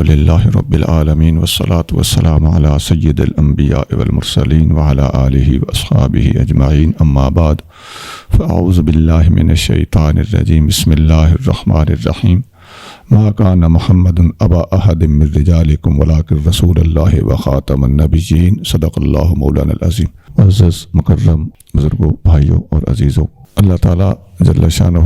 للہ رب العالمین والصلاة والسلام علی سید الانبیاء والمرسلین وعلی آلہ واصحابہ اجمعین اما بعد فاعوذ باللہ من الشیطان الرجیم بسم اللہ الرحمن الرحیم ما کان محمد ابا احد من رجالکم ولکن رسول اللہ وخاتم النبیین صدق اللہ مولانا العظیم۔ معزز مکرم بزرگوں، بھائیوں اور عزیزوں، اللہ تعالیٰ جل شانہ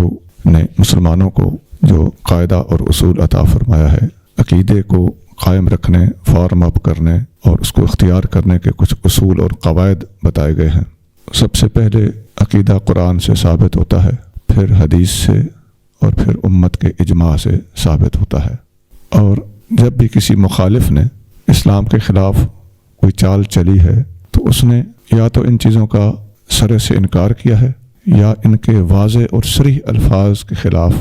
نے مسلمانوں کو جو قاعدہ اور اصول عطا فرمایا ہے، عقیدے کو قائم رکھنے، فارم اپ کرنے اور اس کو اختیار کرنے کے کچھ اصول اور قواعد بتائے گئے ہیں۔ سب سے پہلے عقیدہ قرآن سے ثابت ہوتا ہے، پھر حدیث سے اور پھر امت کے اجماع سے ثابت ہوتا ہے۔ اور جب بھی کسی مخالف نے اسلام کے خلاف کوئی چال چلی ہے تو اس نے یا تو ان چیزوں کا سرے سے انکار کیا ہے یا ان کے واضح اور صریح الفاظ کے خلاف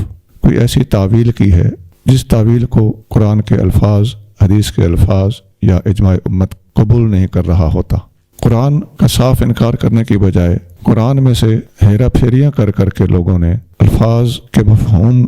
کوئی ایسی تعویل کی ہے جس تعویل کو قرآن کے الفاظ، حدیث کے الفاظ یا اجماع امت قبول نہیں کر رہا ہوتا۔ قرآن کا صاف انکار کرنے کی بجائے قرآن میں سے ہیرا پھیریاں کر کے لوگوں نے الفاظ کے مفہوم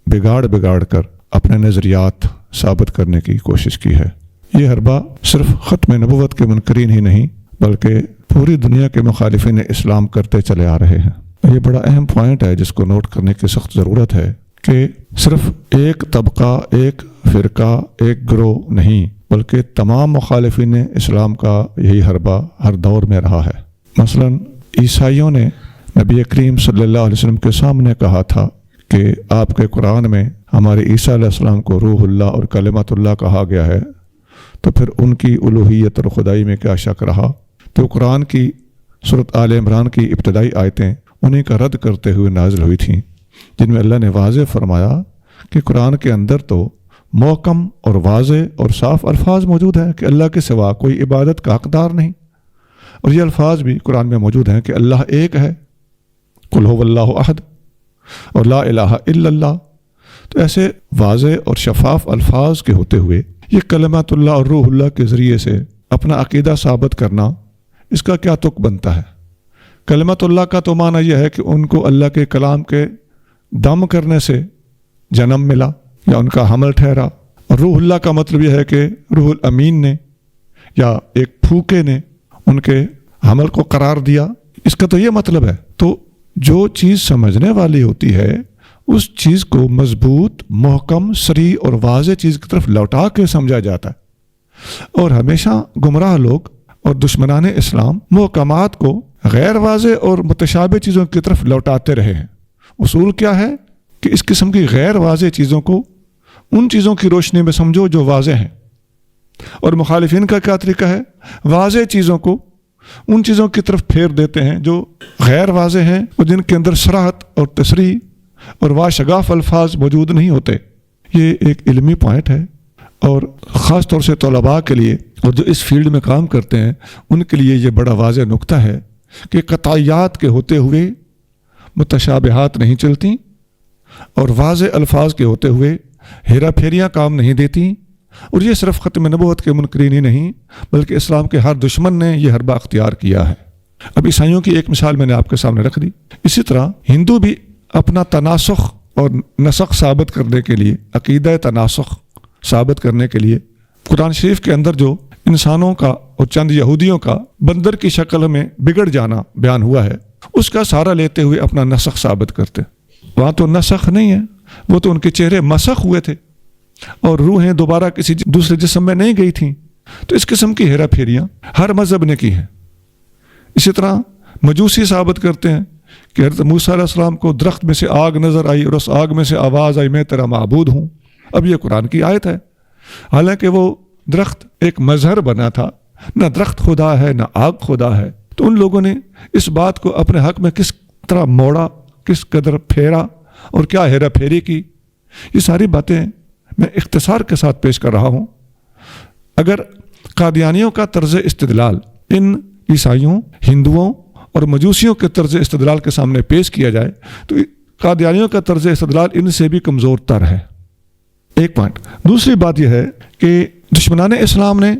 بگاڑ کر اپنے نظریات ثابت کرنے کی کوشش کی ہے۔ یہ حربہ صرف ختم نبوت کے منکرین ہی نہیں بلکہ پوری دنیا کے مخالفین اسلام کرتے چلے آ رہے ہیں۔ یہ بڑا اہم پوائنٹ ہے جس کو نوٹ کرنے کی سخت ضرورت ہے کہ صرف ایک طبقہ، ایک فرقہ، ایک گروہ نہیں بلکہ تمام مخالفین اسلام کا یہی حربہ ہر دور میں رہا ہے۔ مثلا عیسائیوں نے نبی کریم صلی اللہ علیہ وسلم کے سامنے کہا تھا کہ آپ کے قرآن میں ہمارے عیسیٰ علیہ السلام کو روح اللہ اور کلمۃ اللہ کہا گیا ہے، تو پھر ان کی الوہیت اور خدائی میں کیا شک رہا؟ تو قرآن کی سورۃ آل عمران کی ابتدائی آیتیں انہیں کا رد کرتے ہوئے نازل ہوئی تھیں، جن میں اللہ نے واضح فرمایا کہ قرآن کے اندر تو محکم اور واضح اور صاف الفاظ موجود ہیں کہ اللہ کے سوا کوئی عبادت کا حقدار نہیں، اور یہ الفاظ بھی قرآن میں موجود ہیں کہ اللہ ایک ہے، قل هو اللہ احد اور لا الہ الا اللہ۔ تو ایسے واضح اور شفاف الفاظ کے ہوتے ہوئے یہ کلمات اللہ اور روح اللہ کے ذریعے سے اپنا عقیدہ ثابت کرنا، اس کا کیا تک بنتا ہے؟ کلمات اللہ کا تو معنی یہ ہے کہ ان کو اللہ کے کلام کے دم کرنے سے جنم ملا یا ان کا حمل ٹھہرا، اور روح اللہ کا مطلب یہ ہے کہ روح الامین نے یا ایک پھوکے نے ان کے حمل کو قرار دیا، اس کا تو یہ مطلب ہے۔ تو جو چیز سمجھنے والی ہوتی ہے اس چیز کو مضبوط، محکم، صریح اور واضح چیز کی طرف لوٹا کے سمجھا جاتا ہے، اور ہمیشہ گمراہ لوگ اور دشمنان اسلام محکمات کو غیر واضح اور متشابہ چیزوں کی طرف لوٹاتے رہے ہیں۔ اصول کیا ہے کہ اس قسم کی غیر واضح چیزوں کو ان چیزوں کی روشنی میں سمجھو جو واضح ہیں، اور مخالفین کا کیا طریقہ ہے؟ واضح چیزوں کو ان چیزوں کی طرف پھیر دیتے ہیں جو غیر واضح ہیں اور جن کے اندر صراحت اور تصریح اور واشگاف الفاظ موجود نہیں ہوتے۔ یہ ایک علمی پوائنٹ ہے، اور خاص طور سے طلباء کے لیے اور جو اس فیلڈ میں کام کرتے ہیں ان کے لیے یہ بڑا واضح نقطہ ہے کہ قطعیات کے ہوتے ہوئے متشابہات نہیں چلتی، اور واضح الفاظ کے ہوتے ہوئے ہیرا پھیریاں کام نہیں دیتی، اور یہ صرف ختم نبوت کے منکرین ہی نہیں بلکہ اسلام کے ہر دشمن نے یہ حربہ اختیار کیا ہے۔ اب عیسائیوں کی ایک مثال میں نے آپ کے سامنے رکھ دی، اسی طرح ہندو بھی اپنا تناسخ اور نسخ ثابت کرنے کے لیے، عقیدہ تناسخ ثابت کرنے کے لیے قرآن شریف کے اندر جو انسانوں کا اور چند یہودیوں کا بندر کی شکل میں بگڑ جانا بیان ہوا ہے اس کا سہارا لیتے ہوئے اپنا نسخ ثابت کرتے۔ وہاں تو نسخ نہیں ہے، وہ تو ان کے چہرے مسخ ہوئے تھے اور روحیں دوبارہ کسی دوسرے جسم میں نہیں گئی تھیں۔ تو اس قسم کی ہیرا پھیریاں ہر مذہب نے کی ہیں۔ اسی طرح مجوسی ثابت کرتے ہیں کہ حضرت موسیٰ علیہ السلام کو درخت میں سے آگ نظر آئی اور اس آگ میں سے آواز آئی، میں تیرا معبود ہوں۔ اب یہ قرآن کی آیت ہے، حالانکہ وہ درخت ایک مظہر بنا تھا، نہ درخت خدا ہے نہ آگ خدا ہے۔ تو ان لوگوں نے اس بات کو اپنے حق میں کس طرح موڑا، کس قدر پھیرا اور کیا ہیرا پھیری کی، یہ ساری باتیں میں اختصار کے ساتھ پیش کر رہا ہوں۔ اگر قادیانیوں کا طرز استدلال ان عیسائیوں، ہندوؤں اور مجوسیوں کے طرز استدلال کے سامنے پیش کیا جائے تو قادیانیوں کا طرز استدلال ان سے بھی کمزور تر ہے۔ ایک پوائنٹ۔ دوسری بات یہ ہے کہ دشمنان اسلام نے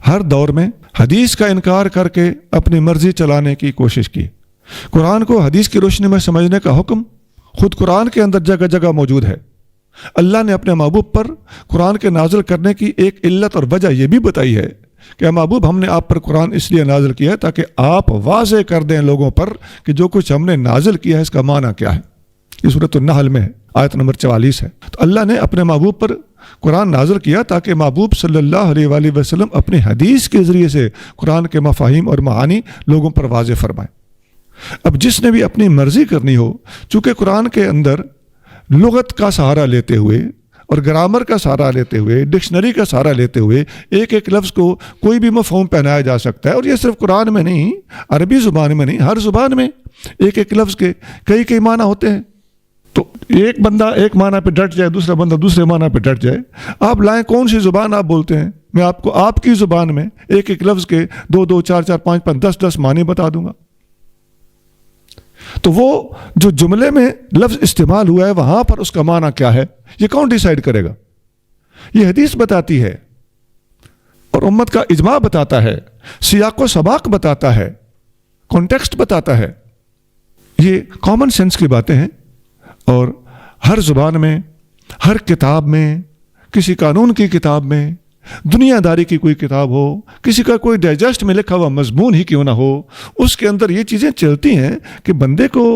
ہر دور میں حدیث کا انکار کر کے اپنی مرضی چلانے کی کوشش کی۔ قرآن کو حدیث کی روشنی میں سمجھنے کا حکم خود قرآن کے اندر جگہ جگہ موجود ہے، اللہ نے اپنے محبوب پر قرآن کے نازل کرنے کی ایک علت اور وجہ یہ بھی بتائی ہے کہ محبوب ہم نے آپ پر قرآن اس لیے نازل کیا ہے تاکہ آپ واضح کر دیں لوگوں پر کہ جو کچھ ہم نے نازل کیا ہے اس کا معنی کیا ہے۔ یہ سورۃ النحل میں ہے، آیت نمبر 44 ہے۔ تو اللہ نے اپنے محبوب پر قرآن نازل کیا تاکہ محبوب صلی اللہ علیہ وآلہ وسلم اپنی حدیث کے ذریعے سے قرآن کے مفاہیم اور معانی لوگوں پر واضح فرمائیں۔ اب جس نے بھی اپنی مرضی کرنی ہو، چونکہ قرآن کے اندر لغت کا سہارا لیتے ہوئے اور گرامر کا سہارا لیتے ہوئے، ڈکشنری کا سہارا لیتے ہوئے ایک ایک لفظ کو کوئی بھی مفہوم پہنایا جا سکتا ہے، اور یہ صرف قرآن میں نہیں، عربی زبان میں نہیں، ہر زبان میں ایک ایک لفظ کے کئی معنی ہوتے ہیں۔ تو ایک بندہ ایک معنی پہ ڈٹ جائے، دوسرا بندہ دوسرے معنی پہ ڈٹ جائے، آپ لائیں کون سی زبان آپ بولتے ہیں، میں آپ کو آپ کی زبان میں ایک ایک لفظ کے 2 4 5 5 10 معنی بتا دوں گا۔ تو وہ جو جملے میں لفظ استعمال ہوا ہے وہاں پر اس کا معنی کیا ہے، یہ کون ڈیسائیڈ کرے گا؟ یہ حدیث بتاتی ہے، اور امت کا اجماع بتاتا ہے، سیاق و سباق بتاتا ہے، کانٹیکسٹ بتاتا ہے۔ یہ کامن سینس کی باتیں ہیں، اور ہر زبان میں، ہر کتاب میں، کسی قانون کی کتاب میں، دنیا داری کی کوئی کتاب ہو، کسی کا کوئی ڈائجسٹ میں لکھا ہوا مضمون ہی کیوں نہ ہو، اس کے اندر یہ چیزیں چلتی ہیں کہ بندے کو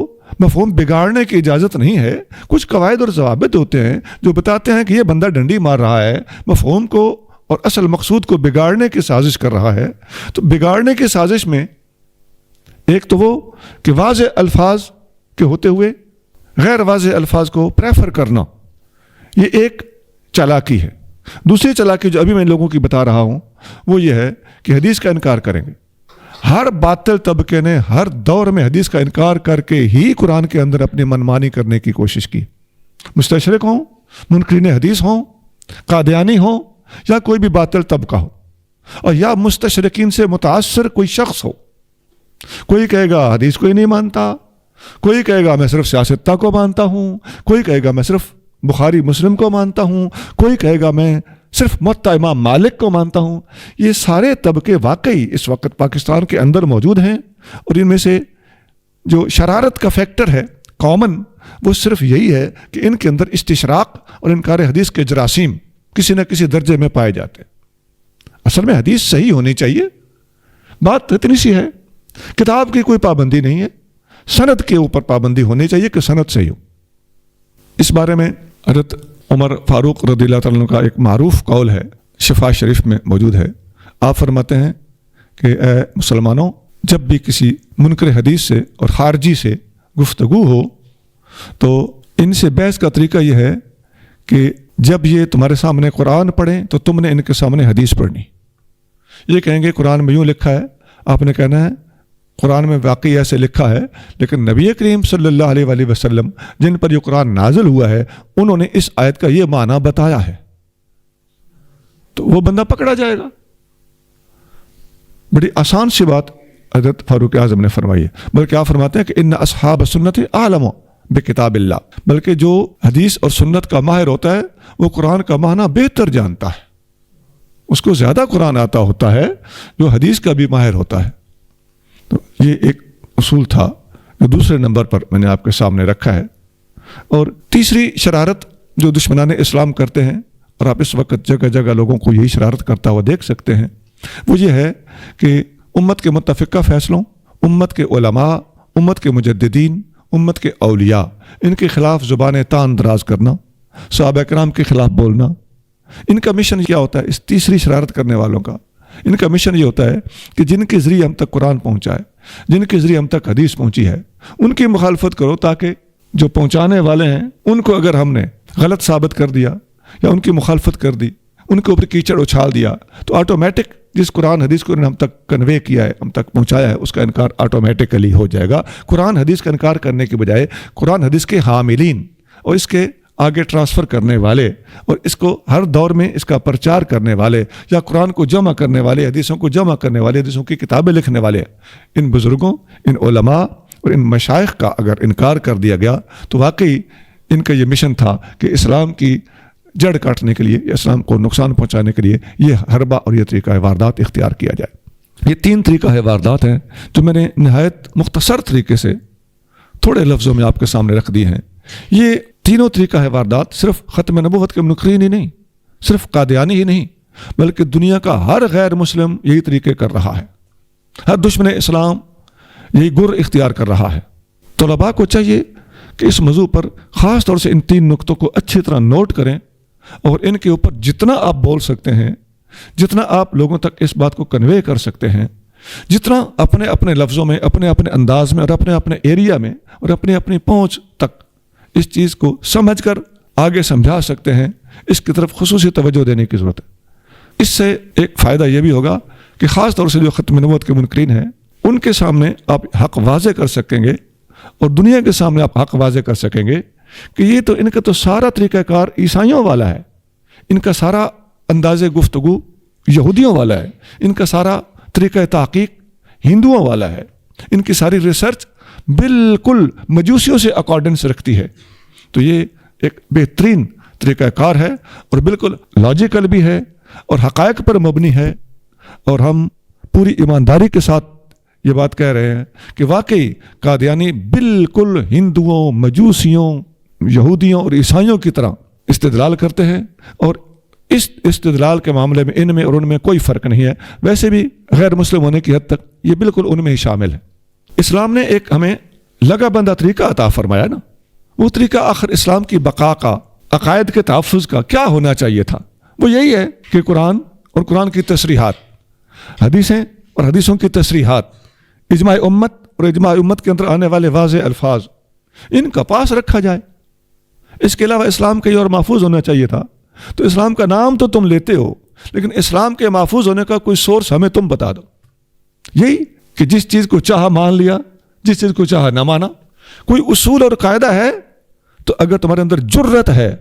مفہوم بگاڑنے کی اجازت نہیں ہے۔ کچھ قواعد اور ضوابط ہوتے ہیں جو بتاتے ہیں کہ یہ بندہ ڈنڈی مار رہا ہے، مفہوم کو اور اصل مقصود کو بگاڑنے کی سازش کر رہا ہے۔ تو بگاڑنے کی سازش میں ایک تو وہ کہ واضح الفاظ کے ہوتے ہوئے غیر واضح الفاظ کو پریفر کرنا، یہ ایک چالاکی ہے۔ دوسری چالاکی جو ابھی میں لوگوں کی بتا رہا ہوں وہ یہ ہے کہ حدیث کا انکار کریں گے۔ ہر باطل طبقے نے ہر دور میں حدیث کا انکار کر کے ہی قرآن کے اندر اپنی منمانی کرنے کی کوشش کی، مستشرق ہوں، منکرین حدیث ہوں، قادیانی ہوں، یا کوئی بھی باطل طبقہ ہو، اور یا مستشرقین سے متاثر کوئی شخص ہو۔ کوئی کہے گا حدیث کو ہی نہیں مانتا، کوئی کہے گا میں صرف سیاستہ کو مانتا ہوں، کوئی کہے گا میں صرف بخاری مسلم کو مانتا ہوں، کوئی کہے گا میں صرف موطا امام مالک کو مانتا ہوں۔ یہ سارے طبقے واقعی اس وقت پاکستان کے اندر موجود ہیں، اور ان میں سے جو شرارت کا فیکٹر ہے کامن، وہ صرف یہی ہے کہ ان کے اندر استشراق اور انکار حدیث کے جراثیم کسی نہ کسی درجے میں پائے جاتے ہیں۔ اصل میں حدیث صحیح ہونی چاہیے، بات اتنی سی ہے، کتاب کی کوئی پابندی نہیں ہے، سند کے اوپر پابندی ہونی چاہیے کہ سند صحیح ہو۔ اس بارے میں حضرت عمر فاروق رضی اللہ تعالیٰ عنہ کا ایک معروف قول ہے، شفا شریف میں موجود ہے۔ آپ فرماتے ہیں کہ اے مسلمانوں، جب بھی کسی منکر حدیث سے اور خارجی سے گفتگو ہو تو ان سے بحث کا طریقہ یہ ہے کہ جب یہ تمہارے سامنے قرآن پڑھیں تو تم نے ان کے سامنے حدیث پڑھنی۔ یہ کہیں گے قرآن میں یوں لکھا ہے، آپ نے کہنا ہے قرآن میں واقعی ایسے لکھا ہے، لیکن نبی کریم صلی اللہ علیہ وآلہ وسلم جن پر یہ قرآن نازل ہوا ہے انہوں نے اس آیت کا یہ معنی بتایا ہے، تو وہ بندہ پکڑا جائے گا۔ بڑی آسان سی بات حضرت فاروق اعظم نے فرمائی ہے، بلکہ آپ فرماتے ہیں کہ ان اصحاب سنت اعلم بکتاب اللہ، بلکہ جو حدیث اور سنت کا ماہر ہوتا ہے وہ قرآن کا معنی بہتر جانتا ہے، اس کو زیادہ قرآن آتا ہوتا ہے جو حدیث کا بھی ماہر ہوتا ہے۔ تو یہ ایک اصول تھا جو دوسرے نمبر پر میں نے آپ کے سامنے رکھا ہے۔ اور تیسری شرارت جو دشمنان اسلام کرتے ہیں، اور آپ اس وقت جگہ جگہ لوگوں کو یہی شرارت کرتا ہوا دیکھ سکتے ہیں، وہ یہ ہے کہ امت کے متفقہ فیصلوں، امت کے علماء، امت کے مجددین، امت کے اولیاء، ان کے خلاف زبانیں تان دراز کرنا، صحابہ کرام کے خلاف بولنا۔ ان کا مشن کیا ہوتا ہے؟ اس تیسری شرارت کرنے والوں کا ان کا مشن یہ ہوتا ہے کہ جن کے ذریعے ہم تک قرآن پہنچا ہے، جن کے ذریعے ہم تک حدیث پہنچی ہے، ان کی مخالفت کرو، تاکہ جو پہنچانے والے ہیں ان کو اگر ہم نے غلط ثابت کر دیا یا ان کی مخالفت کر دی، ان کے اوپر کیچڑ اچھال دیا، تو آٹومیٹک جس قرآن حدیث کو انہوں نے ہم تک کنوے کیا ہے، ہم تک پہنچایا ہے، اس کا انکار آٹومیٹکلی ہو جائے گا۔ قرآن حدیث کا انکار کرنے کے بجائے قرآن حدیث کے حاملین اور اس کے آگے ٹرانسفر کرنے والے اور اس کو ہر دور میں اس کا پرچار کرنے والے، یا قرآن کو جمع کرنے والے، حدیثوں کو جمع کرنے والے، حدیثوں کی کتابیں لکھنے والے، ان بزرگوں، ان علماء اور ان مشائخ کا اگر انکار کر دیا گیا تو واقعی ان کا یہ مشن تھا کہ اسلام کی جڑ کاٹنے کے لیے یا اسلام کو نقصان پہنچانے کے لیے یہ حربہ اور یہ طریقہ واردات اختیار کیا جائے۔ یہ تین طریقہ واردات ہیں جو میں نے نہایت مختصر طریقے سے تھوڑے لفظوں میں آپ کے سامنے رکھ دی ہیں۔ یہ تینوں طریقہ ہے واردات صرف ختم نبوت کے منکرین ہی نہیں، صرف قادیانی ہی نہیں، بلکہ دنیا کا ہر غیر مسلم یہی طریقے کر رہا ہے، ہر دشمن اسلام یہی گر اختیار کر رہا ہے۔ طلباء کو چاہیے کہ اس موضوع پر خاص طور سے ان 3 نقطوں کو اچھی طرح نوٹ کریں اور ان کے اوپر جتنا آپ بول سکتے ہیں، جتنا آپ لوگوں تک اس بات کو کنوے کر سکتے ہیں، جتنا اپنے اپنے لفظوں میں، اپنے اپنے انداز میں اور اپنے اپنے ایریا میں اور اپنی اپنی پہنچ تک اس چیز کو سمجھ کر آگے سمجھا سکتے ہیں، اس کی طرف خصوصی توجہ دینے کی ضرورت ہے۔ اس سے ایک فائدہ یہ بھی ہوگا کہ خاص طور سے جو ختم نبوت کے منکرین ہیں ان کے سامنے آپ حق واضح کر سکیں گے اور دنیا کے سامنے آپ حق واضح کر سکیں گے کہ یہ تو ان کا تو سارا طریقہ کار عیسائیوں والا ہے، ان کا سارا انداز گفتگو یہودیوں والا ہے، ان کا سارا طریقہ تحقیق ہندوؤں والا ہے، ان کی ساری ریسرچ بالکل مجوسیوں سے اکارڈنس رکھتی ہے۔ تو یہ ایک بہترین طریقہ کار ہے اور بالکل لاجیکل بھی ہے اور حقائق پر مبنی ہے، اور ہم پوری ایمانداری کے ساتھ یہ بات کہہ رہے ہیں کہ واقعی قادیانی بالکل ہندوؤں، مجوسیوں، یہودیوں اور عیسائیوں کی طرح استدلال کرتے ہیں، اور اس استدلال کے معاملے میں ان میں اور ان میں کوئی فرق نہیں ہے۔ ویسے بھی غیر مسلم ہونے کی حد تک یہ بالکل ان میں ہی شامل ہے۔ اسلام نے ایک ہمیں لگا بندہ طریقہ عطا فرمایا نا، وہ طریقہ آخر اسلام کی بقا کا، عقائد کے تحفظ کا کیا ہونا چاہیے تھا؟ وہ یہی ہے کہ قرآن اور قرآن کی تصریحات، حدیثیں اور حدیثوں کی تصریحات، اجماع امت اور اجماع امت کے اندر آنے والے واضح الفاظ، ان کا پاس رکھا جائے۔ اس کے علاوہ اسلام کہیں اور محفوظ ہونا چاہیے تھا۔ تو اسلام کا نام تو تم لیتے ہو، لیکن اسلام کے محفوظ ہونے کا کوئی سورس ہمیں تم بتا دو۔ یہی کہ جس چیز کو چاہا مان لیا، جس چیز کو چاہا نہ مانا۔ کوئی اصول اور قاعدہ ہے تو اگر تمہارے اندر جرت ہے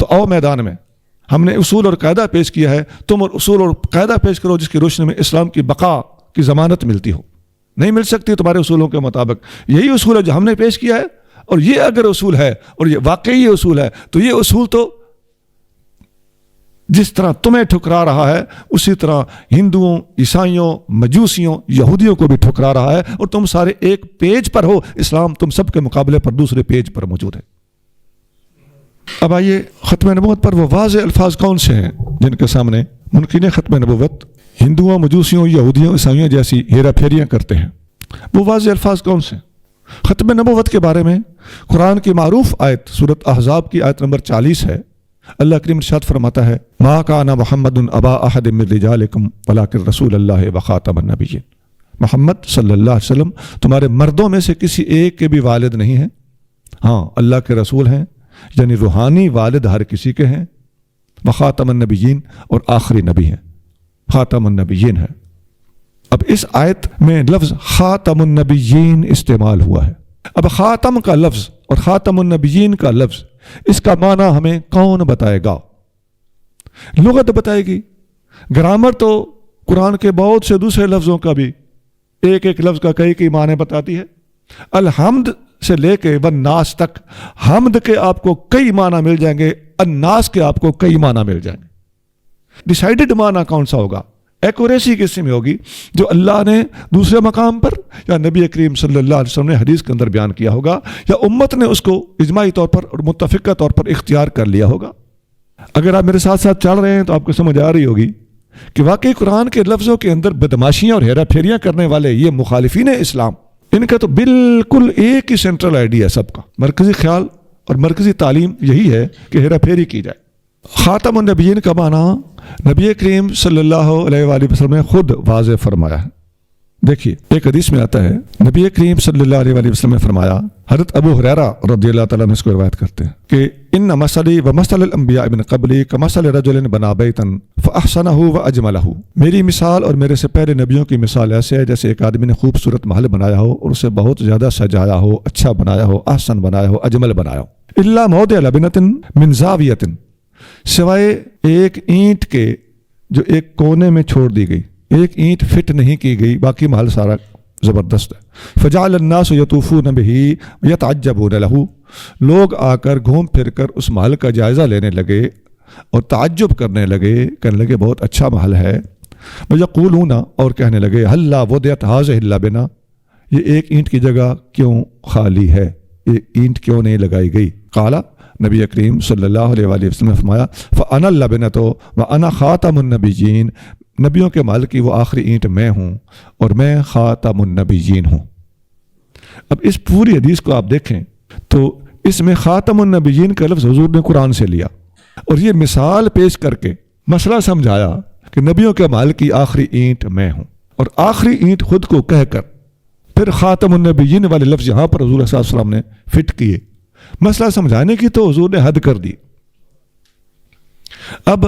تو آؤ میدان میں، ہم نے اصول اور قاعدہ پیش کیا ہے، تم اور اصول اور قاعدہ پیش کرو جس کی روشنی میں اسلام کی بقا کی ضمانت ملتی ہو۔ نہیں مل سکتی تمہارے اصولوں کے مطابق، یہی اصول ہے جو ہم نے پیش کیا ہے، اور یہ اگر اصول ہے اور یہ واقعی یہ اصول ہے تو یہ اصول تو جس طرح تمہیں ٹھکرا رہا ہے اسی طرح ہندوؤں، عیسائیوں، مجوسیوں، یہودیوں کو بھی ٹھکرا رہا ہے، اور تم سارے ایک پیج پر ہو، اسلام تم سب کے مقابلے پر دوسرے پیج پر موجود ہے۔ اب آئیے ختم نبوت پر وہ واضح الفاظ کون سے ہیں جن کے سامنے منکرین ختم نبوت ہندوؤں، مجوسیوں، یہودیوں، عیسائیوں جیسی ہیرا پھیریاں کرتے ہیں؟ وہ واضح الفاظ کون سے؟ ختم نبوت کے بارے میں قرآن کی معروف آیت سورۃ احزاب کی آیت نمبر 40 ہے۔ اللہ کریم ارشاد فرماتا ہے، ما کان محمد ابا احد من رجالکم ولکن رسول اللہ وخاتم النبیین۔ محمد صلی اللہ علیہ وسلم تمہارے مردوں میں سے کسی ایک کے بھی والد نہیں ہیں، ہاں اللہ کے رسول ہیں، یعنی روحانی والد ہر کسی کے ہیں، وخاتم النبیین اور آخری نبی ہیں، خاتم النبیین ہے۔ اب اس آیت میں لفظ خاتم النبیین استعمال ہوا ہے۔ اب خاتم کا لفظ اور خاتم النبیین کا لفظ، اس کا معنی ہمیں کون بتائے گا؟ لغت بتائے گی۔ گرامر تو قرآن کے بہت سے دوسرے لفظوں کا بھی ایک ایک لفظ کا کئی معنی بتاتی ہے۔ الحمد سے لے کے والناس تک حمد کے آپ کو کئی معنی مل جائیں گے، الناس کے آپ کو کئی معنی مل جائیں گے۔ ڈیسائیڈڈ معنی کون سا ہوگا، ایکوریسی کس میں ہوگی، جو اللہ نے دوسرے مقام پر یا نبی کریم صلی اللہ علیہ وسلم نے حدیث کے اندر بیان کیا ہوگا، یا امت نے اس کو اجماعی طور پر اور متفقہ طور پر اختیار کر لیا ہوگا۔ اگر آپ میرے ساتھ ساتھ چل رہے ہیں تو آپ کو سمجھ آ رہی ہوگی کہ واقعی قرآن کے لفظوں کے اندر بدماشیاں اور ہیرا پھیریاں کرنے والے یہ مخالفین اسلام، ان کا تو بالکل ایک ہی سینٹرل آئیڈیا ہے، سب کا مرکزی خیال اور مرکزی تعلیم یہی ہے کہ ہیرا پھیری کی جائے۔ خاتم النبیین کا معنی نبی کریم صلی اللہ علیہ وآلہ وسلم نے خود واضح فرمایا ہے۔ دیکھیے ایک حدیث میں آتا ہے، نبی کریم صلی اللہ علیہ وآلہ وسلم نے فرمایا، حضرت ابو ہریرہ رضی اللہ تعالیٰ عنہ اس کو روایت کرتے ہیں کہ ان مثلی و مثل الانبیاء من قبلی کمثل رجل بنا بیتا فاحسنہ واجملہ، میری مثال اور میرے سے پہلے نبیوں کی مثال ایسے ہے جیسے ایک آدمی نے خوبصورت محل بنایا ہو اور اسے بہت زیادہ سجایا ہو، اچھا بنایا ہو، احسن بنایا ہو، اجمل بنایا ہو، الا موضع لبنۃ من زاویۃ، سوائے ایک اینٹ کے جو ایک کونے میں چھوڑ دی گئی، ایک اینٹ فٹ نہیں کی گئی، باقی محل سارا زبردست ہے۔ فجعل الناس یطوفون بہ یتعجبون لہ، لوگ آ کر گھوم پھر کر اس محل کا جائزہ لینے لگے اور تعجب کرنے لگے بہت اچھا محل ہے۔ ویقولون، اور کہنے لگے، ہلا وضعت ہذہ اللبنہ، یہ ایک اینٹ کی جگہ کیوں خالی ہے، یہ اینٹ کیوں نہیں لگائی گئی؟ قال، نبی کریم صلی اللہ علیہ وآلہ وسلم نے فرمایا فَأَنَا اللَّبْنَةُ وَأَنَا خَاتَمُ النَّبِيِّينَ، نبیوں کے مال کی وہ آخری اینٹ میں ہوں اور میں خاتم النبیین ہوں۔ اب اس پوری حدیث کو آپ دیکھیں تو اس میں خاتم النبیین کا لفظ حضور نے قرآن سے لیا اور یہ مثال پیش کر کے مسئلہ سمجھایا کہ نبیوں کے مال کی آخری اینٹ میں ہوں، اور آخری اینٹ خود کو کہہ کر پھر خاتم النبیین والے لفظ یہاں پر حضور صلی اللہ علیہ وسلم نے فٹ کیے۔ مسئلہ سمجھانے کی تو حضور نے حد کر دی۔ اب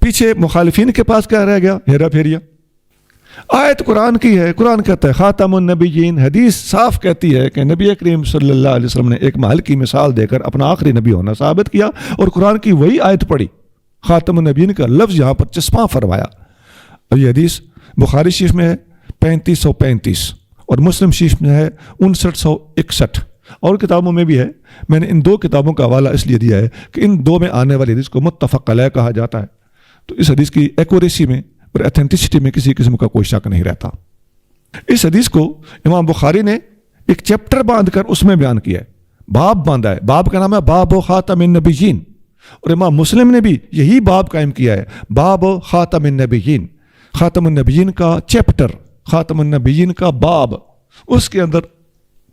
پیچھے مخالفین کے پاس کیا رہ گیا؟ ہیرا پھیریا۔ آیت قرآن کی ہے، قرآن کہتا ہے خاتم النبیین، حدیث صاف کہتی ہے کہ نبی کریم صلی اللہ علیہ وسلم نے ایک محل کی مثال دے کر اپنا آخری نبی ہونا ثابت کیا، اور قرآن کی وہی آیت پڑھی، خاتم النبیین کا لفظ یہاں پر چسپاں فرمایا۔ اور یہ حدیث بخاری شریف میں ہے 3535 اور مسلم شریف میں ہے 5961، اور کتابوں میں بھی ہے۔ میں نے ان دو کتابوں کا حوالہ اس لیے دیا ہے کہ ان دو میں آنے والی حدیث کو متفق علیہ کہا جاتا ہے، تو اس حدیث کی ایکوریسی میں اور ایتھینٹسٹی میں کسی قسم کا کوئی شک نہیں رہتا۔ اس حدیث کو امام بخاری نے ایک چیپٹر باندھ کر اس میں بیان کیا ہے، باب باندھا ہے، باب کا نام ہے باب خاتم النبیین، اور امام مسلم نے بھی یہی باب قائم کیا ہے، باب خاتم النبیین، خاتم النبیین کا چیپٹر، خاتم النبیین کا باب، اس کے اندر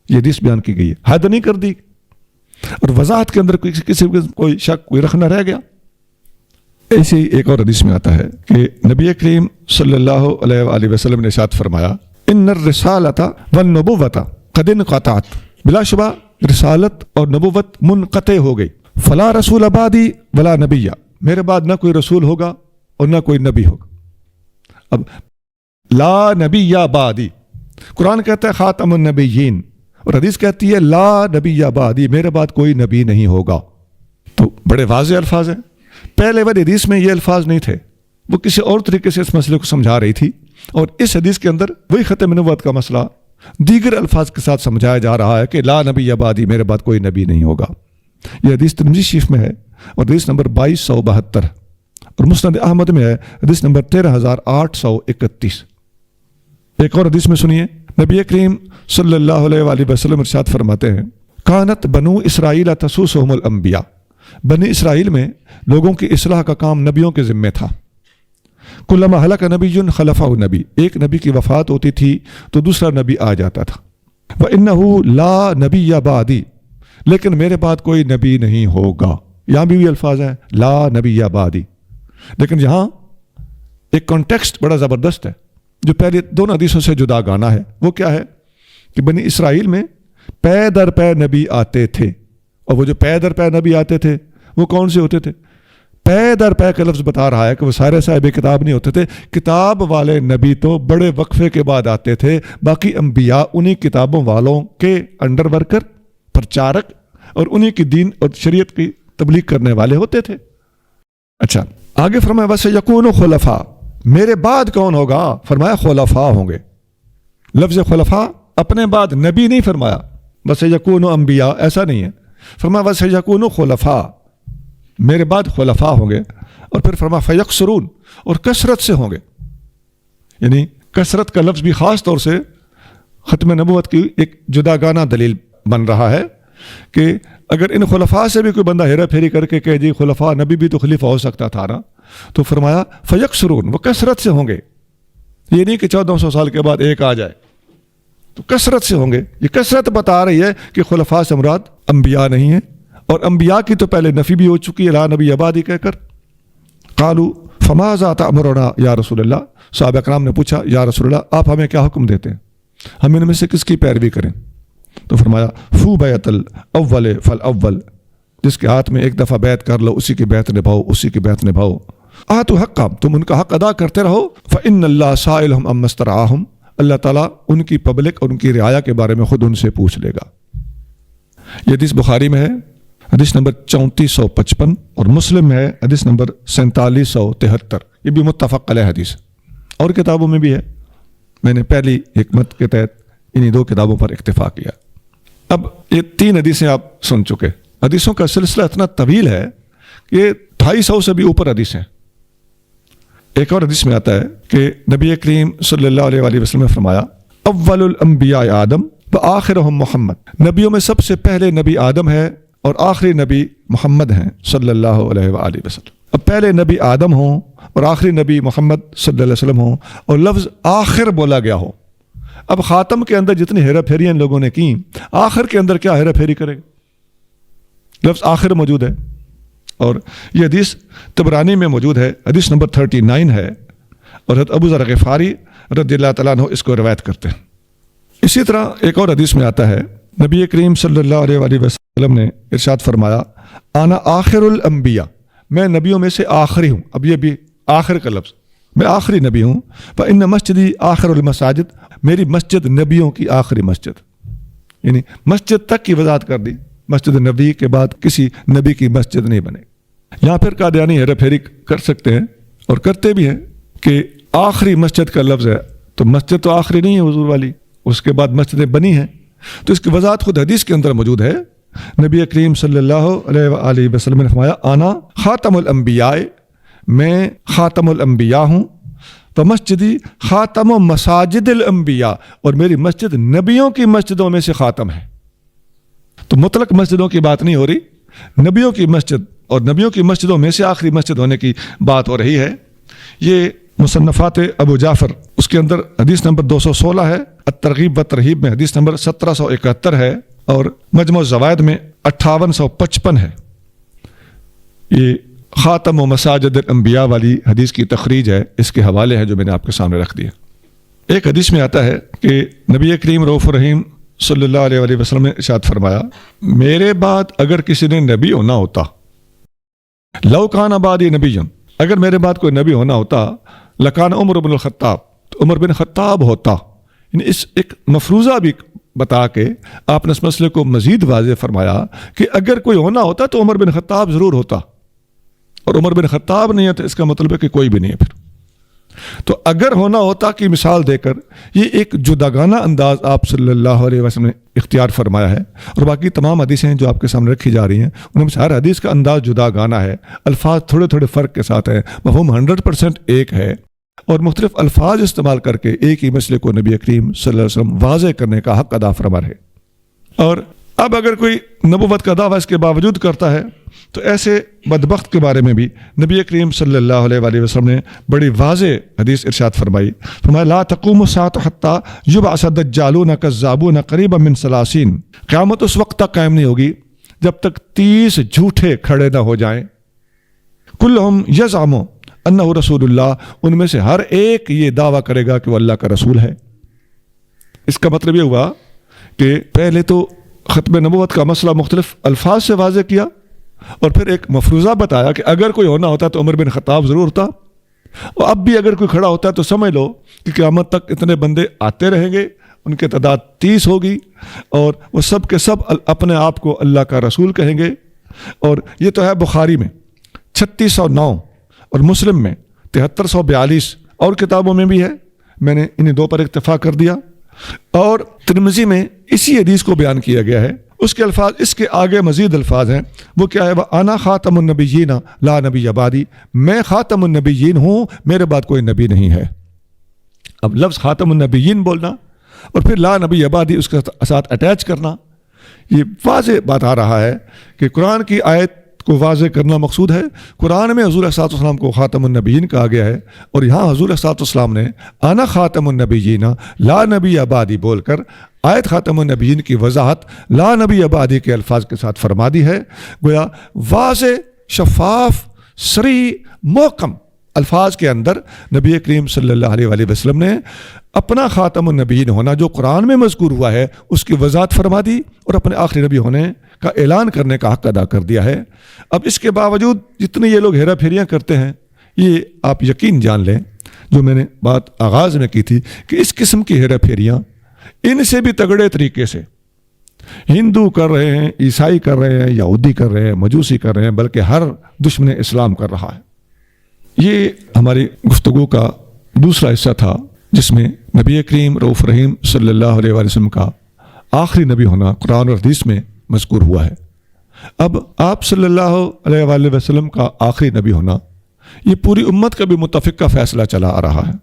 یہ حدیث بیان کی گئی ہے، حد نہیں کر دی، اور وضاحت کے اندر کسی کوئی شک کوئی رکھ نہ رہ گیا۔ ایسے ہی ایک اور حدیث میں آتا ہے کہ نبی کریم صلی اللہ علیہ وآلہ وسلم نے ارشاد فرمایا ان الرسالۃ والنبوۃ قد انقطعت، بلا شبہ رسالت اور نبوت منقطع ہو گئی، فلا رسول بعدی ولا نبی، میرے بعد نہ کوئی رسول ہوگا اور نہ کوئی نبی ہوگا۔ اب لا نبی بعدی، قرآن کہتا ہے خاتم النبیین، اور حدیث کہتی ہے لا نبی بعدی، میرے بعد کوئی نبی نہیں ہوگا۔ تو بڑے واضح الفاظ ہیں۔ پہلے والی حدیث میں یہ الفاظ نہیں تھے، وہ کسی اور طریقے سے اس مسئلے کو سمجھا رہی تھی، اور اس حدیث کے اندر وہی ختم نبوت کا مسئلہ دیگر الفاظ کے ساتھ سمجھایا جا رہا ہے کہ لا نبی بعدی، میرے بعد کوئی نبی نہیں ہوگا۔ یہ حدیث ترمذی شریف میں ہے اور حدیث نمبر 2272، اور مسند احمد میں ہے حدیث نمبر 13831۔ ایک اور حدیث میں سنیے، نبی کریم صلی اللہ علیہ وآلہ وسلم ارشاد فرماتے ہیں کانت بنو اسرائیل تسوسہم الانبیاء، بنی اسرائیل میں لوگوں کی اصلاح کا کام نبیوں کے ذمے تھا۔ کلما ہلک نبی خلفہ نبی، ایک نبی کی وفات ہوتی تھی تو دوسرا نبی آ جاتا تھا۔ وَإِنَّهُ لَا نَبِيَّ بَعْدِي، لیکن میرے بعد کوئی نبی نہیں ہوگا۔ یہاں بھی الفاظ ہیں لا نبی بعدی، لیکن یہاں ایک کانٹیکسٹ بڑا زبردست ہے جو پہلے دونوں حدیثوں سے جدا گانا ہے۔ وہ کیا ہے کہ بنی اسرائیل میں پے در پے نبی آتے تھے، اور وہ جو پے در پے نبی آتے تھے وہ کون سے ہوتے تھے؟ پے در پے کا لفظ بتا رہا ہے کہ وہ سارے صاحب کتاب نہیں ہوتے تھے، کتاب والے نبی تو بڑے وقفے کے بعد آتے تھے، باقی انبیاء انہی کتابوں والوں کے انڈر ورکر، پرچارک، اور انہی کی دین اور شریعت کی تبلیغ کرنے والے ہوتے تھے۔ اچھا آگے فرمایا وَسَيَكُونُ خُلَفَاء، میرے بعد کون ہوگا؟ فرمایا خلفاء ہوں گے۔ لفظ خلفاء اپنے بعد نبی نہیں فرمایا، وَسَيَكُونُ انبیاء ایسا نہیں ہے، فرمایا وَسَيَكُونُ خُلَفَاء، میرے بعد خلفاء ہوں گے، اور پھر فرمایا فَيَكْثُرُونَ، اور کثرت سے ہوں گے۔ یعنی کثرت کا لفظ بھی خاص طور سے ختم نبوت کی ایک جداگانہ دلیل بن رہا ہے کہ اگر ان خلفاء سے بھی کوئی بندہ ہیرا پھیری کر کے کہ جی خلفاء نبی بھی تو خلیفہ ہو سکتا تھا نا، تو فرمایا فَيَكْثُرُونَ، وہ کثرت سے ہوں گے۔ یہ نہیں کہ 1400 سال کے بعد ایک آ جائے، تو کثرت سے ہوں گے۔ یہ کثرت بتا رہی ہے کہ خلفاء سے مراد انبیاء نہیں ہیں، اور انبیاء کی تو پہلے نفی بھی ہو چکی ہے لا نبی بعدی کہہ کر۔ قالوا فماذا تأمرنا یا رسول اللہ، صحابہ کرام نے پوچھا یا رسول اللہ آپ ہمیں کیا حکم دیتے ہیں، ہم ان میں سے کس کی پیروی کریں؟ تو فرمایا فو بیعت الاول فالاول، جس کے ہاتھ میں ایک دفعہ بیعت کر لو اسی کی بیعت نبھاؤ، اسی کی بیعت نبھاؤ۔ آتوا حقا، تم ان کا حق ادا کرتے رہو، فإن اللہ سائلہم عما استرعاہم، اللہ تعالیٰ ان کی پبلک اور ان کی رعایا کے بارے میں خود ان سے پوچھ لے گا۔ یہ حدیث بخاری میں ہے حدیث نمبر 3455، اور مسلم میں ہے حدیث نمبر 4773، یہ بھی متفق علیہ حدیث، اور کتابوں میں بھی ہے۔ میں نے پہلی حکمت کے تحت انہی دو کتابوں پر اکتفا کیا۔ اب یہ 3 حدیثیں آپ سن چکے، حدیثوں کا سلسلہ اتنا طویل ہے کہ 250 سے بھی اوپر حدیث ہیں۔ ایک اور حدیث میں آتا ہے کہ نبی کریم صلی اللہ علیہ وآلہ وسلم نے فرمایا اول الانبیاء آدم وآخرہم محمد، نبیوں میں سب سے پہلے نبی آدم ہے اور آخری نبی محمد ہیں صلی اللہ علیہ وآلہ وسلم. اب پہلے نبی آدم ہوں اور آخری نبی محمد صلی اللہ علیہ وسلم ہوں اور لفظ آخر بولا گیا ہو. اب خاتم کے اندر جتنی ہیرا پھیریاں ان لوگوں نے کی، آخر کے اندر کیا ہیرا پھیری کرے گا؟ لفظ آخر موجود ہے اور یہ حدیث طبرانی میں موجود ہے، حدیث نمبر 39 ہے، اور حضرت ابو ذر غفاری رضی اللہ تعالیٰ عنہ اس کو روایت کرتے ہیں. اسی طرح ایک اور حدیث میں آتا ہے، نبی کریم صلی اللہ علیہ وآلہ وسلم نے ارشاد فرمایا، انا آخر الانبیاء، میں نبیوں میں سے آخری ہوں. اب یہ بھی آخر کا لفظ، میں آخری نبی ہوں. فإن مسجدی آخر المساجد، میری مسجد نبیوں کی آخری مسجد، یعنی مسجد تک کی وضاحت کر دی. مسجد نبی کے بعد کسی نبی کی مسجد نہیں بنے. یہاں پھر قادیانی ہیرا پھیری کر سکتے ہیں اور کرتے بھی ہیں کہ آخری مسجد کا لفظ ہے تو مسجد تو آخری نہیں ہے حضور والی، اس کے بعد مسجدیں بنی ہیں. تو اس کی وضاحت خود حدیث کے اندر موجود ہے. نبی کریم صلی اللہ علیہ وآلہ وسلم نے فرمایا، آنا خاتم الانبیاء، میں خاتم الانبیاء ہوں. تو مسجدی خاتم و مساجد الانبیاء، اور میری مسجد نبیوں کی مسجدوں میں سے خاتم ہے. تو مطلق مسجدوں کی بات نہیں ہو رہی، نبیوں کی مسجد اور نبیوں کی مسجدوں میں سے آخری مسجد ہونے کی بات ہو رہی ہے. یہ مصنفات ابو جعفر اس کے اندر حدیث نمبر 216 ہے، الترغیب و ترہیب میں حدیث نمبر 1771 ہے، اور مجموع الزوائد میں 5855 ہے. یہ خاتم و مساجد الانبیاء والی حدیث کی تخریج ہے، اس کے حوالے ہیں جو میں نے آپ کے سامنے رکھ دیا. ایک حدیث میں آتا ہے کہ نبی کریم رؤوف الرحیم صلی اللہ علیہ وآلہ وسلم نے ارشاد فرمایا، میرے بعد اگر کسی نے نبی ہونا ہوتا، لو کان بعدی نبی، اگر میرے بعد کوئی نبی ہونا ہوتا، لکان عمر بن الخطاب، تو عمر بن خطاب ہوتا. یعنی اس ایک مفروضہ بھی بتا کے آپ نے اس مسئلے کو مزید واضح فرمایا کہ اگر کوئی ہونا ہوتا تو عمر بن خطاب ضرور ہوتا، اور عمر بن خطاب نہیں ہے تو اس کا مطلب ہے کہ کوئی بھی نہیں ہے. پھر تو اگر ہونا ہوتا کی مثال دے کر یہ ایک جداگانہ انداز آپ صلی اللہ علیہ وسلم نے اختیار فرمایا ہے. اور باقی تمام حدیثیں جو آپ کے سامنے رکھی جا رہی ہیں ان میں سے ہر حدیث کا انداز جداگانہ ہے، الفاظ تھوڑے تھوڑے فرق کے ساتھ ہیں، مفہوم 100% ایک ہے، اور مختلف الفاظ استعمال کر کے ایک ہی مسئلے کو نبی کریم صلی اللہ علیہ وسلم واضح کرنے کا حق ادا فرما رہے. اور اب اگر کوئی نبوت کا دعویٰ اس کے باوجود کرتا ہے تو ایسے بدبخت کے بارے میں بھی نبی کریم صلی اللہ علیہ وآلہ وسلم نے بڑی واضح حدیث ارشاد فرمایا، لا تقوم الساعة حتى يبعث الدجالون كذابون قریبا من 30. قیامت اس وقت تک قائم نہیں ہوگی جب تک 30 جھوٹے کھڑے نہ ہو جائیں، کلہم یزعم انہ رسول اللہ، ان میں سے ہر ایک یہ دعویٰ کرے گا کہ وہ اللہ کا رسول ہے. اس کا مطلب یہ ہوا کہ پہلے تو ختم نبوت کا مسئلہ مختلف الفاظ سے واضح کیا، اور پھر ایک مفروضہ بتایا کہ اگر کوئی ہونا ہوتا تو عمر بن خطاب ضرور ہوتا، اور اب بھی اگر کوئی کھڑا ہوتا ہے تو سمجھ لو کہ قیامت تک اتنے بندے آتے رہیں گے، ان کی تعداد 30 ہوگی، اور وہ سب کے سب اپنے آپ کو اللہ کا رسول کہیں گے. اور یہ تو ہے بخاری میں 3609 اور مسلم میں 7342، اور کتابوں میں بھی ہے، میں نے انہیں دو پر اکتفا کر دیا. اور ترمذی میں اسی حدیث کو بیان کیا گیا ہے، اس کے الفاظ اس کے آگے مزید الفاظ ہیں، وہ کیا ہے، انا خاتم النبیین لا نبی بعدی، میں خاتم النبیین ہوں، میرے بعد کوئی نبی نہیں ہے. اب لفظ خاتم النبیین بولنا اور پھر لا نبی بعدی اس کے ساتھ اٹیچ کرنا، یہ واضح بات آ رہا ہے کہ قرآن کی آیت کو واضح کرنا مقصود ہے. قرآن میں حضور صلی اللہ علیہ وسلم کو خاتم النبیین کہا گیا ہے، اور یہاں حضور صلی اللہ علیہ وسلم نے انا خاتم النبیین لا نبی بعدی بول کر آیت خاتم النبیین کی وضاحت لا نبی بعدی کے الفاظ کے ساتھ فرما دی ہے. گویا واضح، شفاف، صریح، محکم الفاظ کے اندر نبی کریم صلی اللہ علیہ وآلہ وسلم نے اپنا خاتم النبیین ہونا جو قرآن میں مذکور ہوا ہے اس کی وضاحت فرما دی، اور اپنے آخری نبی ہونے کا اعلان کرنے کا حق ادا کر دیا ہے. اب اس کے باوجود جتنے یہ لوگ ہیرا پھیریاں کرتے ہیں، یہ آپ یقین جان لیں جو میں نے بات آغاز میں کی تھی کہ اس قسم کی ہیرا پھیریاں ان سے بھی تگڑے طریقے سے ہندو کر رہے ہیں، عیسائی کر رہے ہیں، یہودی کر رہے ہیں، مجوسی کر رہے ہیں، بلکہ ہر دشمن اسلام کر رہا ہے. یہ ہماری گفتگو کا دوسرا حصہ تھا جس میں نبی کریم رؤوف رحیم صلی اللہ علیہ وسلم کا آخری نبی ہونا قرآن اور حدیث میں مذکور ہوا ہے. اب آپ صلی اللہ علیہ وآلہ وسلم کا آخری نبی ہونا یہ پوری امت کا بھی متفقہ فیصلہ چلا آ رہا ہے.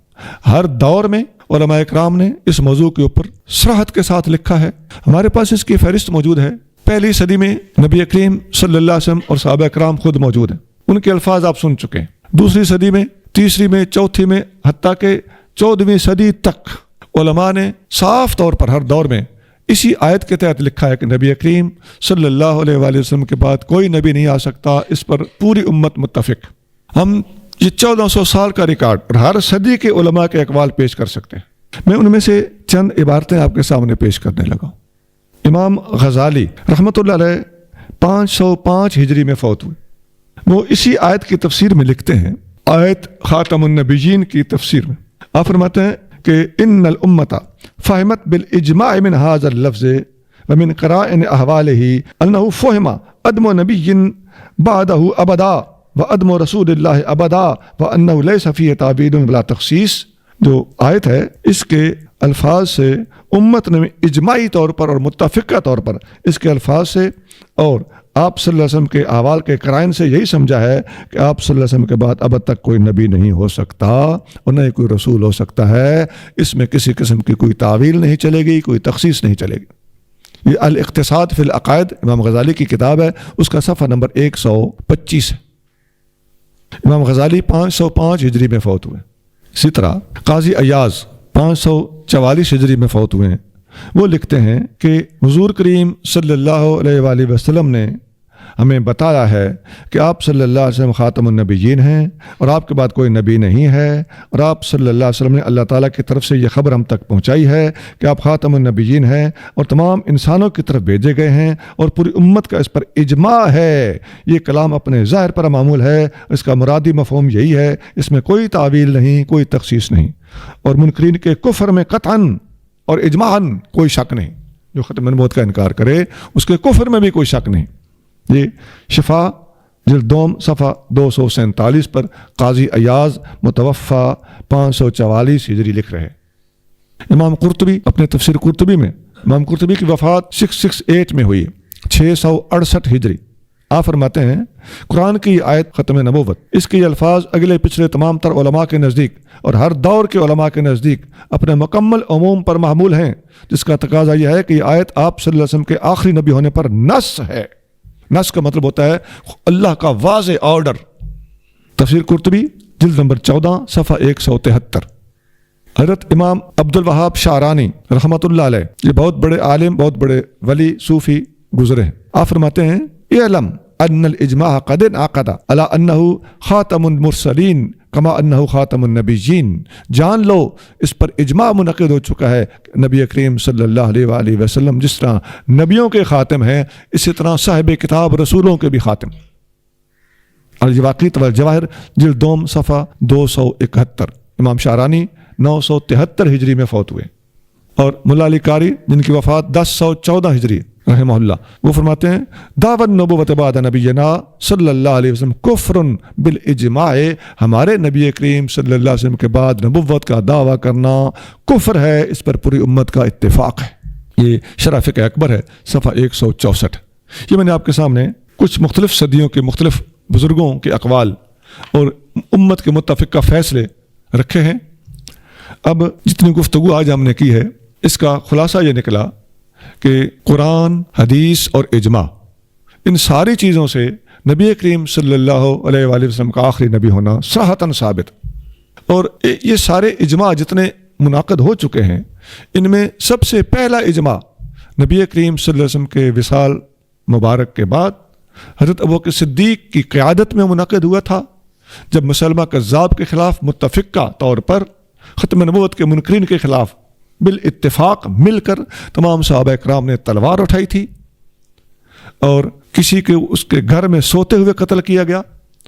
ہر دور میں علماء اکرام نے اس موضوع کے اوپر صراحت کے ساتھ لکھا ہے. ہمارے پاس اس کی فہرست موجود ہے پہلی صدی میں نبی کریم صلی اللہ علیہ وسلم اور صحابہ کرام خود موجود ہیں، ان کے الفاظ آپ سن چکے ہیں۔ دوسری صدی میں، تیسری میں، چوتھی میں، حتیٰ کہ 14ویں صدی تک علماء نے صاف طور پر ہر دور میں اسی آیت کے تحت لکھا ہے کہ نبی کریم صلی اللہ علیہ وآلہ وسلم کے بعد کوئی نبی نہیں آ سکتا، اس پر پوری امت متفق۔ ہم یہ 1400 سال کا ریکارڈ اور ہر صدی کے علماء کے اقوال پیش کر سکتے ہیں۔ میں ان میں سے چند عبارتیں آپ کے سامنے پیش کرنے لگا ہوں۔ امام غزالی رحمۃ اللہ علیہ 505 ہجری میں فوت ہوئے۔ وہ اسی آیت کی تفسیر میں لکھتے ہیں، آیت خاتم النبیین کی تفسیر میں آپ فرماتے ہیں کہ ان الامۃ فہمت بالاجماع من هذا اللفظ ومن قرائن احوالہ انہ فہم عدم نبی بعدہ ابدا وعدم رسول اللہ ابدا وانہ لیس فیہ تعبیر ولا تخصیص۔ جو آیت ہے اس کے الفاظ سے امت نے اجماعی طور پر اور متفقہ طور پر اس کے الفاظ سے اور آپ صلی اللہ علیہ وسلم کے احوال کے قرائن سے یہی سمجھا ہے کہ آپ صلی اللہ علیہ وسلم کے بعد اب تک کوئی نبی نہیں ہو سکتا اور نہ ہی کوئی رسول ہو سکتا ہے۔ اس میں کسی قسم کی کوئی تعویل نہیں چلے گی، کوئی تخصیص نہیں چلے گی۔ یہ الاقتصاد فی العقائد امام غزالی کی کتاب ہے، اس کا صفحہ نمبر 125 ہے۔ امام غزالی 505 ہجری میں فوت ہوئے۔ اسی طرح قاضی ایاز 544 ہجری میں فوت ہوئے ہیں۔ وہ لکھتے ہیں کہ حضور کریم صلی اللہ علیہ وآلہ وسلم نے ہمیں بتایا ہے کہ آپ صلی اللہ علیہ وسلم خاتم النبیین ہیں اور آپ کے بعد کوئی نبی نہیں ہے، اور آپ صلی اللہ علیہ وسلم نے اللہ تعالیٰ کی طرف سے یہ خبر ہم تک پہنچائی ہے کہ آپ خاتم النبیین ہیں اور تمام انسانوں کی طرف بھیجے گئے ہیں، اور پوری امت کا اس پر اجماع ہے۔ یہ کلام اپنے ظاہر پر معمول ہے، اس کا مرادی مفہوم یہی ہے، اس میں کوئی تعویل نہیں، کوئی تخصیص نہیں، اور منکرین کے کفر میں قطعاً اور اجماعاً کوئی شک نہیں۔ جو ختم نبوت کا انکار کرے اس کے کفر میں بھی کوئی شک نہیں۔ یہ شفا جلد دوم صفحہ 247 پر قاضی ایاز متوفہ 544 ہجری لکھ رہے ہیں۔ امام قرطبی اپنے تفسیر قرطبی میں، امام قرطبی کی وفات 668 میں ہوئی، 668 ہجری۔ آپ فرماتے ہیں قرآن کی آیت ختم نبوت، اس کے الفاظ اگلے پچھلے تمام تر علماء کے نزدیک اور ہر دور کے علماء کے نزدیک اپنے مکمل عموم پر محمول ہیں، جس کا تقاضا یہ ہے کہ یہ آیت آپ صلی اللہ علیہ وسلم کے آخری نبی ہونے پر نص ہے۔ نص کا مطلب ہوتا ہے اللہ کا واضح آرڈر۔ تفسیر قرطبی جلد نمبر 14 صفحہ 173۔ حضرت امام عبد الوہاب شعرانی رحمۃ اللہ علیہ، یہ بہت بڑے عالم، بہت بڑے ولی صوفی گزرے ہیں۔ آپ فرماتے ہیں اعلم ان الاجماع قد انعقد على انه خاتم المرسلین کما انه خاتم النبیین۔ جان لو اس پر اجماع منعقد ہو چکا ہے کہ نبی کریم صلی اللہ علیہ وآلہ وسلم جس طرح نبیوں کے خاتم ہیں، اسی طرح صاحب کتاب رسولوں کے بھی خاتم۔ الجواقیت والجواہر جلد دوم صفحہ 271۔ امام شعرانی 973 ہجری میں فوت ہوئے، اور ملا علی قاری جن کی وفات 1014 ہجری رحمہ اللہ، وہ فرماتے ہیں دعوت نبوت بعد نبینا صلی اللہ علیہ وسلم کفر بالاجماع۔ ہمارے نبی کریم صلی اللہ علیہ وسلم کے بعد نبوت کا دعویٰ کرنا کفر ہے، اس پر پوری امت کا اتفاق ہے۔ یہ شرح فقہ اکبر ہے، صفحہ 164۔ یہ میں نے آپ کے سامنے کچھ مختلف صدیوں کے مختلف بزرگوں کے اقوال اور امت کے متفقہ فیصلے رکھے ہیں۔ اب جتنی گفتگو آج ہم نے کی ہے، اس کا خلاصہ یہ نکلا کہ قرآن، حدیث اور اجماع، ان ساری چیزوں سے نبی کریم صلی اللہ علیہ وآلہ وسلم کا آخری نبی ہونا صراحتاً ثابت۔ اور یہ سارے اجماع جتنے منعقد ہو چکے ہیں، ان میں سب سے پہلا اجماع نبی کریم صلی اللہ علیہ وسلم کے وصال مبارک کے بعد حضرت ابوبکر صدیق کی قیادت میں منعقد ہوا تھا، جب مسلمہ کذاب کے خلاف متفقہ طور پر ختم نبوت کے منکرین کے خلاف بالاتفاق مل کر تمام صحابہ کرام نے تلوار اٹھائی تھی، اور کسی کے اس کے گھر میں سوتے ہوئے قتل کیا گیا،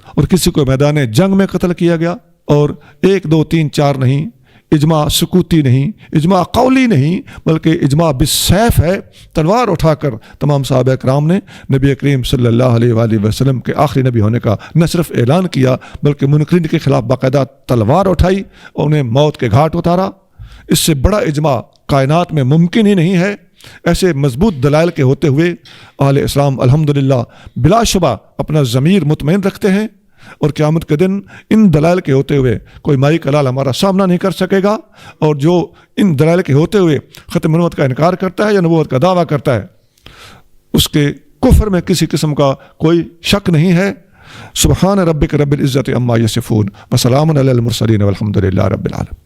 اور کسی کو میدان جنگ میں قتل کیا گیا، اور 1 2 3 4 نہیں، اجماع سکوتی نہیں، اجماع قولی نہیں، بلکہ اجماع بالسیف ہے۔ تلوار اٹھا کر تمام صحابہ کرام نے نبی کریم صلی اللہ علیہ وآلہ وسلم کے آخری نبی ہونے کا نہ صرف اعلان کیا، بلکہ منکرین کے خلاف باقاعدہ تلوار اٹھائی اور انہیں موت کے گھاٹ اتارا۔ اس سے بڑا اجماع کائنات میں ممکن ہی نہیں ہے۔ ایسے مضبوط دلائل کے ہوتے ہوئے اہل اسلام الحمدللہ بلا شبہ اپنا ضمیر مطمئن رکھتے ہیں، اور قیامت کے دن ان دلائل کے ہوتے ہوئے کوئی مائی کلال ہمارا سامنا نہیں کر سکے گا، اور جو ان دلائل کے ہوتے ہوئے ختم نبوت کا انکار کرتا ہے یا نبوت کا دعویٰ کرتا ہے، اس کے کفر میں کسی قسم کا کوئی شک نہیں ہے۔ سبحان ربک رب العزت عما یصفون وسلام علی المرسلین والحمد للہ رب العالمین۔